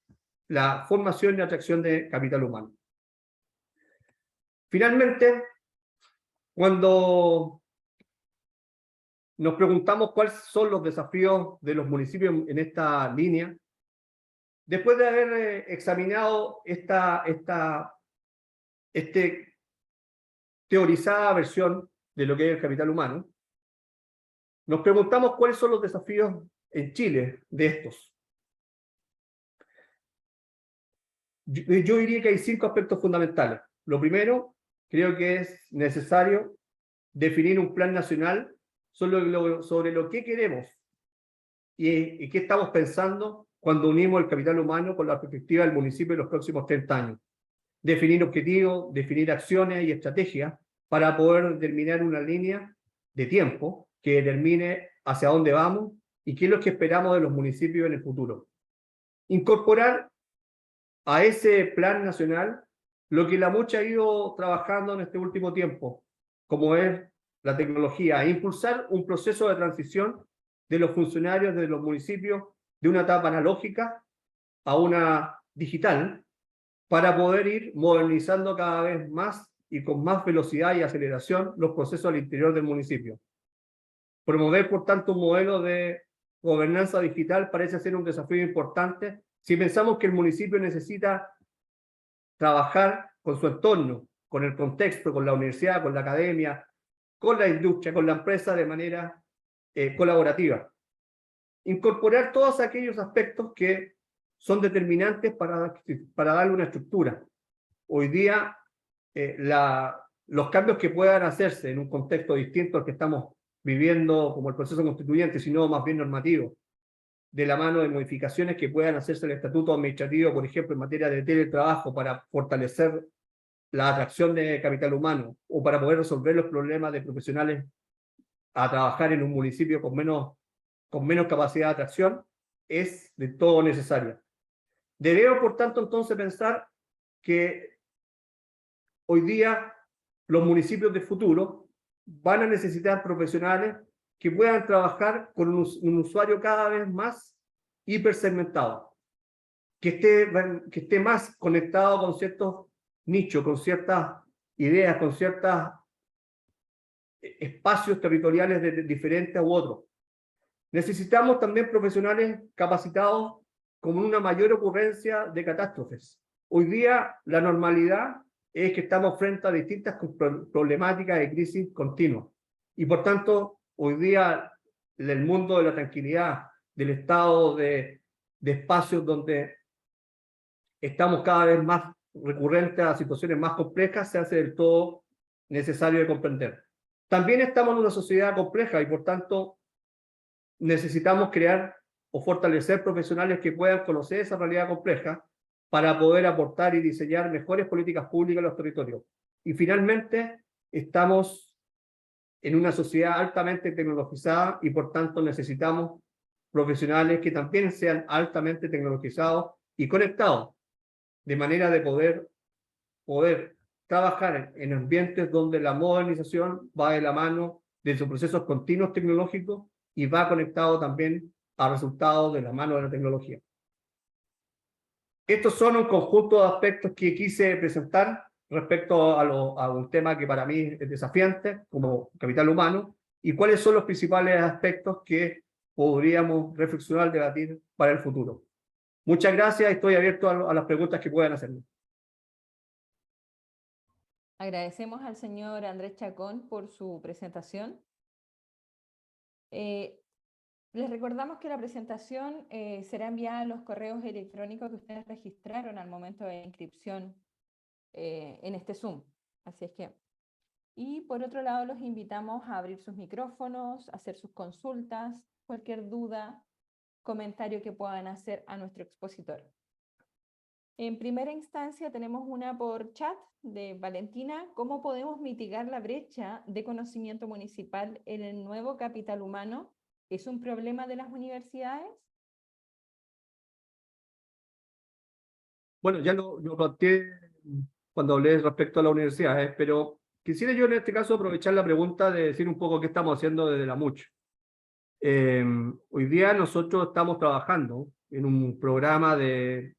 [SPEAKER 3] la formación y atracción de capital humano. Finalmente, cuando nos preguntamos cuáles son los desafíos de los municipios en esta línea, después de haber examinado esta teorizada versión de lo que es el capital humano, nos preguntamos cuáles son los desafíos en Chile de estos. Yo diría que hay 5 aspectos fundamentales. Lo primero, creo que es necesario definir un plan nacional sobre lo que queremos y qué estamos pensando cuando unimos el capital humano con la perspectiva del municipio en los próximos 30 años. Definir objetivos, definir acciones y estrategias para poder determinar una línea de tiempo que determine hacia dónde vamos y qué es lo que esperamos de los municipios en el futuro. Incorporar a ese plan nacional lo que la MUCH ha ido trabajando en este último tiempo, como es la tecnología, e impulsar un proceso de transición de los funcionarios de los municipios de una etapa analógica a una digital, para poder ir modernizando cada vez más y con más velocidad y aceleración los procesos al interior del municipio. Promover, por tanto, un modelo de gobernanza digital parece ser un desafío importante si pensamos que el municipio necesita trabajar con su entorno, con el contexto, con la universidad, con la academia, con la industria, con la empresa de manera colaborativa. Incorporar todos aquellos aspectos que son determinantes para darle una estructura. Hoy día, los cambios que puedan hacerse en un contexto distinto al que estamos viviendo como el proceso constituyente, sino más bien normativo, de la mano de modificaciones que puedan hacerse al estatuto administrativo, por ejemplo, en materia de teletrabajo, para fortalecer la atracción de capital humano o para poder resolver los problemas de profesionales a trabajar en un municipio con menos capacidad de atracción, es de todo necesaria. Debemos, por tanto, entonces pensar que hoy día los municipios del futuro van a necesitar profesionales que puedan trabajar con un usuario cada vez más hipersegmentado, que esté más conectado con ciertos nichos, con ciertas ideas, con ciertos espacios territoriales diferentes u otros. Necesitamos también profesionales capacitados con una mayor ocurrencia de catástrofes. Hoy día la normalidad es que estamos frente a distintas problemáticas de crisis continua. Y por tanto, hoy día el mundo de la tranquilidad, del estado de espacios donde estamos cada vez más recurrentes a situaciones más complejas, se hace del todo necesario de comprender. También estamos en una sociedad compleja y por tanto necesitamos crear o fortalecer profesionales que puedan conocer esa realidad compleja para poder aportar y diseñar mejores políticas públicas en los territorios. Y finalmente, estamos en una sociedad altamente tecnologizada y por tanto necesitamos profesionales que también sean altamente tecnologizados y conectados, de manera de poder trabajar en ambientes donde la modernización va de la mano de sus procesos continuos tecnológicos y va conectado también a resultados de la mano de la tecnología. Estos son un conjunto de aspectos que quise presentar respecto a un tema que para mí es desafiante, como capital humano, y cuáles son los principales aspectos que podríamos reflexionar, debatir para el futuro. Muchas gracias, estoy abierto a las preguntas que puedan hacerme.
[SPEAKER 1] Agradecemos al señor Andrés Chacón por su presentación. Les recordamos que la presentación será enviada a los correos electrónicos que ustedes registraron al momento de la inscripción en este Zoom. Así es que, y por otro lado, los invitamos a abrir sus micrófonos, a hacer sus consultas, cualquier duda, comentario que puedan hacer a nuestro expositor. En primera instancia tenemos una por chat de Valentina. ¿Cómo podemos mitigar la brecha de conocimiento municipal en el nuevo capital humano? ¿Es un problema de las universidades?
[SPEAKER 3] Bueno, ya lo planteé cuando hablé respecto a las universidades, pero quisiera yo en este caso aprovechar la pregunta de decir un poco qué estamos haciendo desde la MUCH. Hoy día nosotros estamos trabajando en un programa de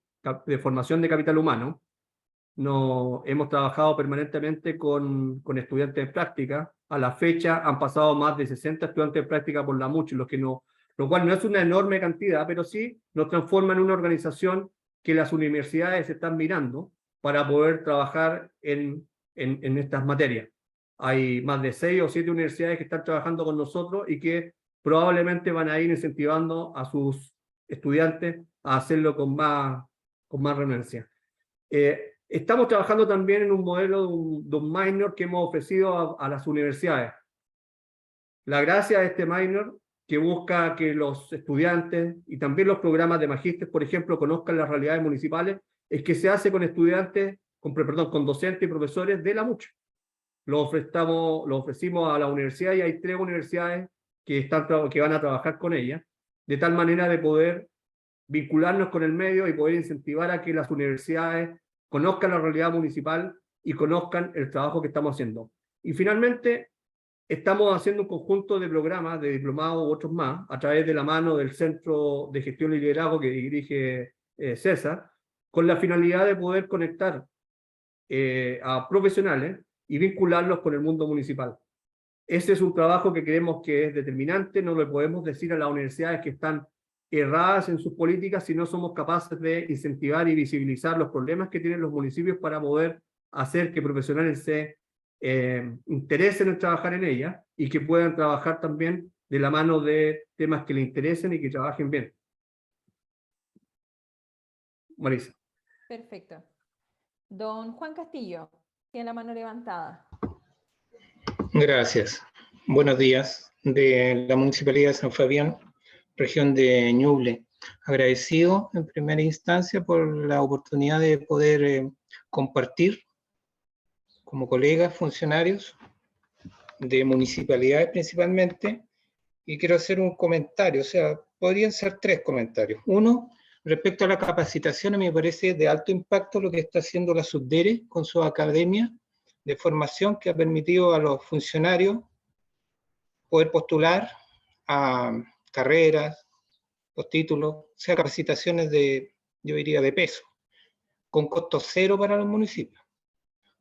[SPEAKER 3] formación de capital humano. Hemos trabajado permanentemente con estudiantes en práctica. A la fecha han pasado más de 60 estudiantes en práctica por la MUCH, lo cual no es una enorme cantidad, pero sí nos transforma en una organización que las universidades están mirando para poder trabajar en estas materias. Hay más de 6 o 7 universidades que están trabajando con nosotros y que probablemente van a ir incentivando a sus estudiantes a hacerlo con más renuencia. Estamos trabajando también en un modelo de un minor que hemos ofrecido a las universidades. La gracia de este minor, que busca que los estudiantes y también los programas de magíster, por ejemplo, conozcan las realidades municipales, es que se hace con estudiantes, con docentes y profesores de la MUCH. Lo ofrecimos a la universidad y hay 3 universidades que van a trabajar con ella, de tal manera de poder vincularnos con el medio y poder incentivar a que las universidades conozcan la realidad municipal y conozcan el trabajo que estamos haciendo. Y finalmente, estamos haciendo un conjunto de programas, de diplomados u otros más, a través de la mano del Centro de Gestión y Liderazgo que dirige César, con la finalidad de poder conectar a profesionales y vincularlos con el mundo municipal. Ese es un trabajo que creemos que es determinante, no le podemos decir a las universidades que están erradas en sus políticas si no somos capaces de incentivar y visibilizar los problemas que tienen los municipios para poder hacer que profesionales se interesen en trabajar en ella y que puedan trabajar también de la mano de temas que les interesen y que trabajen bien. Marisa.
[SPEAKER 1] Perfecto. Don Juan Castillo, tiene la mano levantada.
[SPEAKER 5] Gracias. Buenos días. De la Municipalidad de San Fabián, región de Ñuble. Agradecido en primera instancia por la oportunidad de poder compartir como colegas, funcionarios de municipalidades principalmente, y quiero hacer un comentario, o sea, podrían ser 3 comentarios. Uno, respecto a la capacitación, me parece de alto impacto lo que está haciendo la Subdere con su academia de formación que ha permitido a los funcionarios poder postular a carreras, postítulos, o sea, capacitaciones de, yo diría, de peso, con costo cero para los municipios.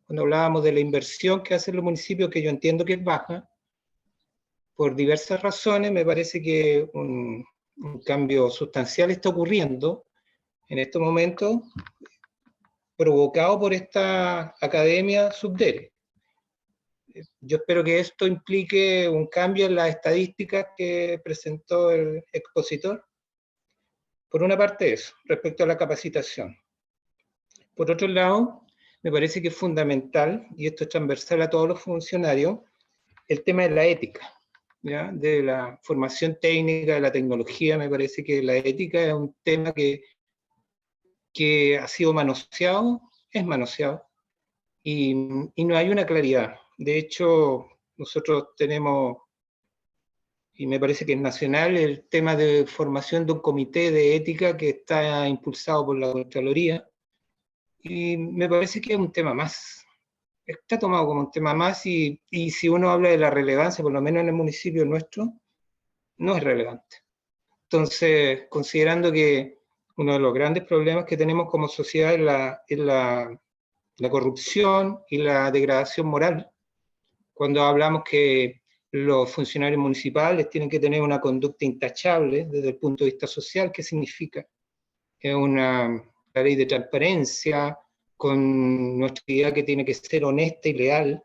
[SPEAKER 5] Cuando hablábamos de la inversión que hacen los municipios, que yo entiendo que es baja, por diversas razones, me parece que un cambio sustancial está ocurriendo en estos momentos, provocado por esta academia Subdere. Yo espero que esto implique un cambio en las estadísticas que presentó el expositor. Por una parte eso, respecto a la capacitación. Por otro lado, me parece que es fundamental, y esto es transversal a todos los funcionarios, el tema de la ética, ¿ya? De la formación técnica, de la tecnología. Me parece que la ética es un tema que ha sido manoseado, es manoseado, y no hay una claridad. De hecho, nosotros tenemos, y me parece que es nacional, el tema de formación de un comité de ética que está impulsado por la Contraloría, y me parece que es un tema más. Está tomado como un tema más, y si uno habla de la relevancia, por lo menos en el municipio nuestro, no es relevante. Entonces, considerando que uno de los grandes problemas que tenemos como sociedad es la corrupción y la degradación moral, cuando hablamos que los funcionarios municipales tienen que tener una conducta intachable desde el punto de vista social, ¿qué significa? Es la ley de transparencia, con nuestra actividad que tiene que ser honesta y leal.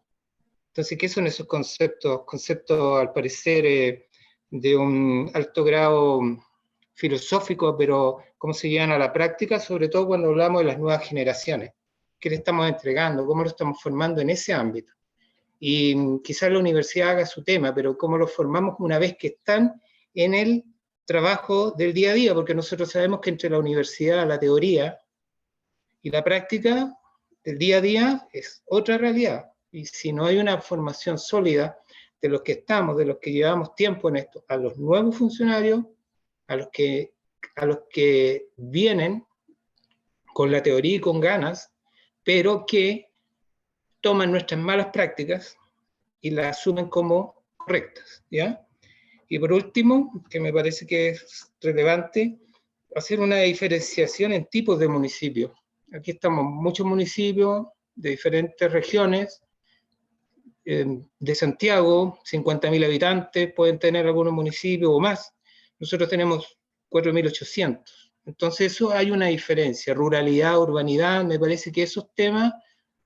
[SPEAKER 5] Entonces, ¿qué son esos conceptos? Conceptos, al parecer, de un alto grado filosófico, pero ¿cómo se llevan a la práctica? Sobre todo cuando hablamos de las nuevas generaciones. ¿Qué le estamos entregando? ¿Cómo lo estamos formando en ese ámbito? Y quizás la universidad haga su tema, pero ¿cómo lo formamos una vez que están en el trabajo del día a día? Porque nosotros sabemos que entre la universidad, la teoría y la práctica del día a día es otra realidad. Y si no hay una formación sólida de los que estamos, de los que llevamos tiempo en esto, a los nuevos funcionarios, a los que vienen con la teoría y con ganas, pero que toman nuestras malas prácticas y las asumen como correctas, ¿ya? Y por último, que me parece que es relevante, hacer una diferenciación en tipos de municipios. Aquí estamos muchos municipios de diferentes regiones, de Santiago, 50.000 habitantes, pueden tener algunos municipios o más. Nosotros tenemos 4.800. Entonces eso hay una diferencia, ruralidad, urbanidad, me parece que esos temas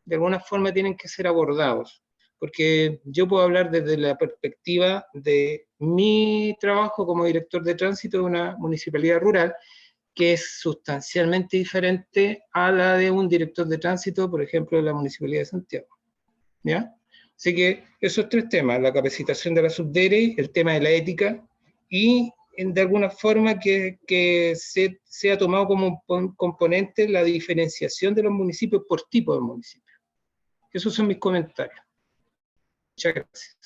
[SPEAKER 5] de alguna forma tienen que ser abordados, porque yo puedo hablar desde la perspectiva de mi trabajo como director de tránsito de una municipalidad rural, que es sustancialmente diferente a la de un director de tránsito, por ejemplo, de la Municipalidad de Santiago. ¿Ya? Así que esos tres temas, la capacitación de la subdere, el tema de la ética y de alguna forma que se ha tomado como componente la diferenciación de los municipios por tipo de municipio. Esos son mis comentarios. Muchas gracias.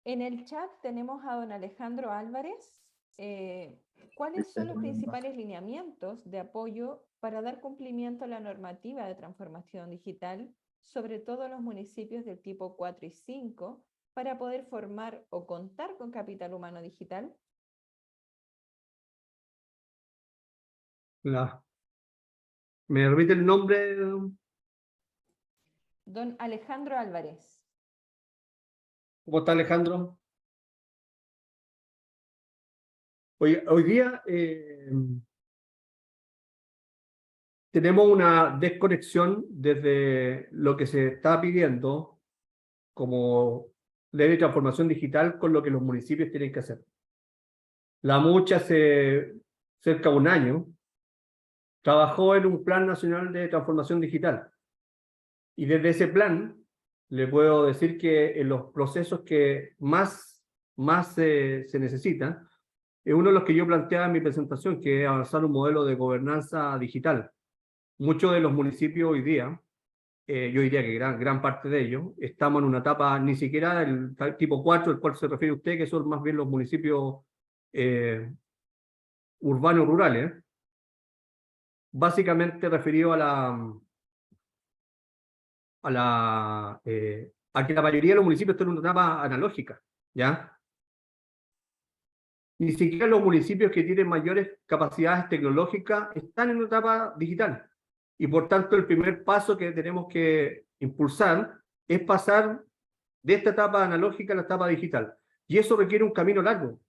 [SPEAKER 1] En el chat tenemos a don Alejandro Álvarez. ¿Cuáles son los principales lineamientos de apoyo para dar cumplimiento a la normativa de transformación digital, sobre todo en los municipios del tipo 4 y 5, para poder formar o contar con capital humano digital?
[SPEAKER 3] ¿Me repite el nombre?
[SPEAKER 1] Don Alejandro Álvarez.
[SPEAKER 3] ¿Cómo está, Alejandro? Hoy día tenemos una desconexión desde lo que se está pidiendo como ley de transformación digital con lo que los municipios tienen que hacer. La MUCH hace cerca de un año trabajó en un plan nacional de transformación digital. Y desde ese plan le puedo decir que en los procesos que más se necesitan, es uno de los que yo planteaba en mi presentación, que es avanzar un modelo de gobernanza digital. Muchos de los municipios hoy día, yo diría que gran parte de ellos, estamos en una etapa ni siquiera del tipo 4, al cual se refiere usted, que son más bien los municipios urbanos rurales, básicamente referido a que la mayoría de los municipios están en una etapa analógica, ¿ya? Ni siquiera los municipios que tienen mayores capacidades tecnológicas están en una etapa digital. Y por tanto, el primer paso que tenemos que impulsar es pasar de esta etapa analógica a la etapa digital. Y eso requiere un camino largo.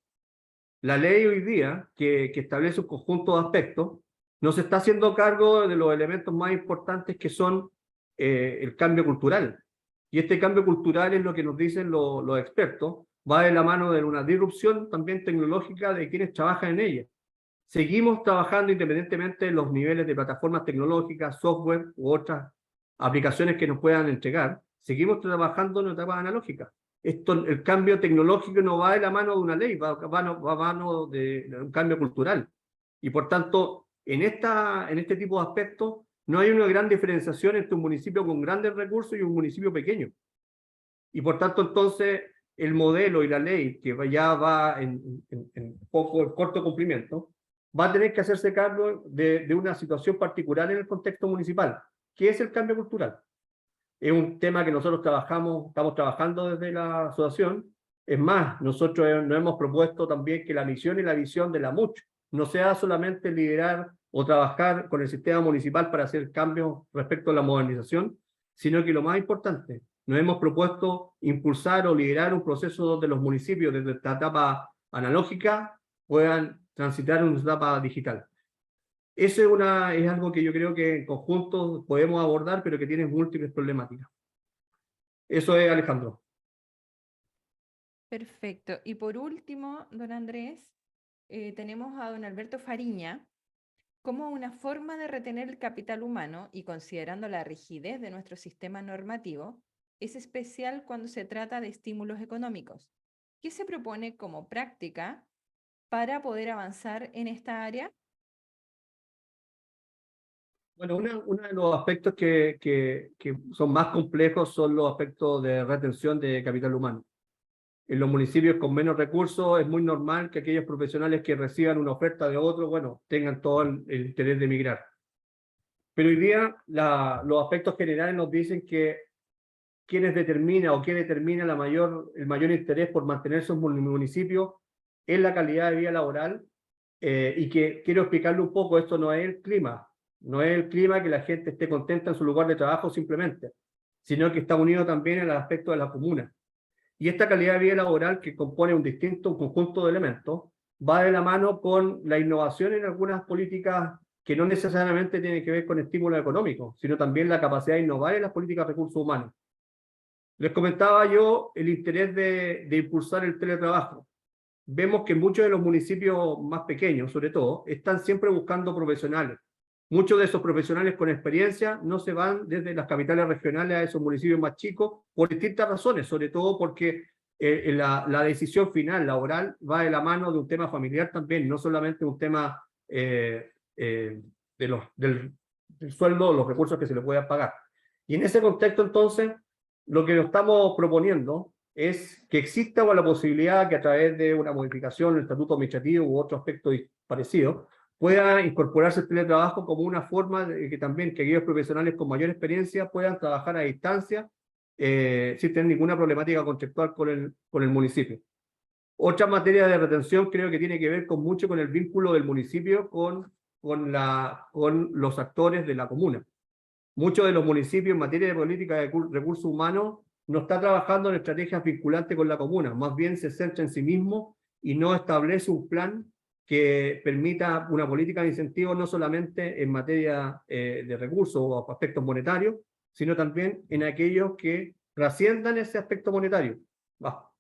[SPEAKER 3] La ley hoy día, que establece un conjunto de aspectos, no se está haciendo cargo de los elementos más importantes que son el cambio cultural. Y este cambio cultural es lo que nos dicen los expertos, va de la mano de una disrupción también tecnológica de quienes trabajan en ella. Seguimos trabajando independientemente de los niveles de plataformas tecnológicas, software u otras aplicaciones que nos puedan entregar, seguimos trabajando en una etapa analógica. El cambio tecnológico no va de la mano de una ley, va de mano de un cambio cultural. Y por tanto, en este tipo de aspectos, no hay una gran diferenciación entre un municipio con grandes recursos y un municipio pequeño. Y por tanto, entonces, el modelo y la ley, que ya va en corto cumplimiento, va a tener que hacerse cargo de una situación particular en el contexto municipal, que es el cambio cultural. Es un tema que nosotros estamos trabajando desde la asociación. Es más, nosotros nos hemos propuesto también que la misión y la visión de la MUCH no sea solamente liderar o trabajar con el sistema municipal para hacer cambios respecto a la modernización, sino que lo más importante, nos hemos propuesto impulsar o liderar un proceso donde los municipios desde esta etapa analógica puedan transitar en una etapa digital. Eso es algo que yo creo que en conjunto podemos abordar, pero que tiene múltiples problemáticas. Eso es, Alejandro.
[SPEAKER 1] Perfecto. Y por último, don Andrés, tenemos a don Alberto Fariña. Como una forma de retener el capital humano y considerando la rigidez de nuestro sistema normativo, es especial cuando se trata de estímulos económicos. ¿Qué se propone como práctica para poder avanzar en esta área?
[SPEAKER 3] Bueno, uno de los aspectos que son más complejos son los aspectos de retención de capital humano. En los municipios con menos recursos es muy normal que aquellos profesionales que reciban una oferta de otro, bueno, tengan todo el interés de emigrar. Pero hoy día los aspectos generales nos dicen que quienes determina o qué determina el mayor interés por mantenerse en un municipio es la calidad de vida laboral, y que quiero explicarle un poco, esto no es el clima, no es el clima que la gente esté contenta en su lugar de trabajo simplemente, sino que está unido también al aspecto de la comuna. Y esta calidad de vida laboral, que compone un conjunto de elementos, va de la mano con la innovación en algunas políticas que no necesariamente tienen que ver con estímulos económicos, sino también la capacidad de innovar en las políticas de recursos humanos. Les comentaba yo el interés de impulsar el teletrabajo. Vemos que muchos de los municipios más pequeños, sobre todo, están siempre buscando profesionales. Muchos de esos profesionales con experiencia no se van desde las capitales regionales a esos municipios más chicos por distintas razones, sobre todo porque la decisión final laboral va de la mano de un tema familiar también, no solamente un tema del sueldo o los recursos que se le puedan pagar. Y en ese contexto, entonces, lo que nos estamos proponiendo es que exista la posibilidad que a través de una modificación del estatuto administrativo u otro aspecto parecido, pueda incorporarse el teletrabajo como una forma de que también que aquellos profesionales con mayor experiencia puedan trabajar a distancia sin tener ninguna problemática contractual con el municipio. Otra materia de retención creo que tiene que ver mucho con el vínculo del municipio con los actores de la comuna. Muchos de los municipios en materia de política de recursos humanos no está trabajando en estrategias vinculantes con la comuna, más bien se centra en sí mismo y no establece un plan que permita una política de incentivos no solamente en materia de recursos o aspectos monetarios, sino también en aquellos que trasciendan ese aspecto monetario.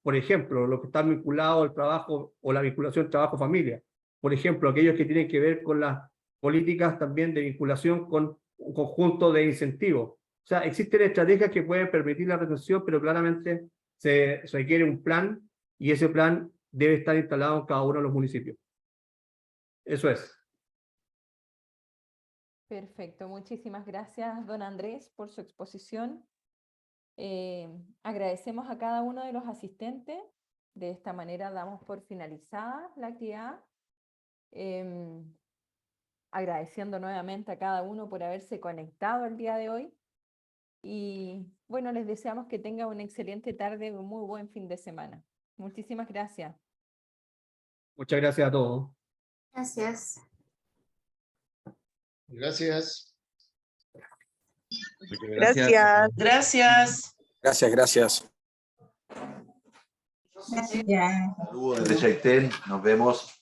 [SPEAKER 3] Por ejemplo, lo que está vinculado al trabajo o la vinculación trabajo-familia. Por ejemplo, aquellos que tienen que ver con las políticas también de vinculación con un conjunto de incentivos. O sea, existen estrategias que pueden permitir la retención, pero claramente se requiere un plan y ese plan debe estar instalado en cada uno de los municipios. Eso es.
[SPEAKER 1] Perfecto, muchísimas gracias, don Andrés, por su exposición. Agradecemos a cada uno de los asistentes. De esta manera damos por finalizada la actividad. Agradeciendo nuevamente a cada uno por haberse conectado el día de hoy. Y bueno, les deseamos que tengan una excelente tarde y un muy buen fin de semana. Muchísimas gracias.
[SPEAKER 3] Muchas gracias a todos.
[SPEAKER 6] Gracias.
[SPEAKER 7] Gracias.
[SPEAKER 8] Gracias.
[SPEAKER 6] Gracias.
[SPEAKER 9] Gracias, gracias.
[SPEAKER 6] Gracias.
[SPEAKER 7] Saludos desde Chaitén. Nos vemos.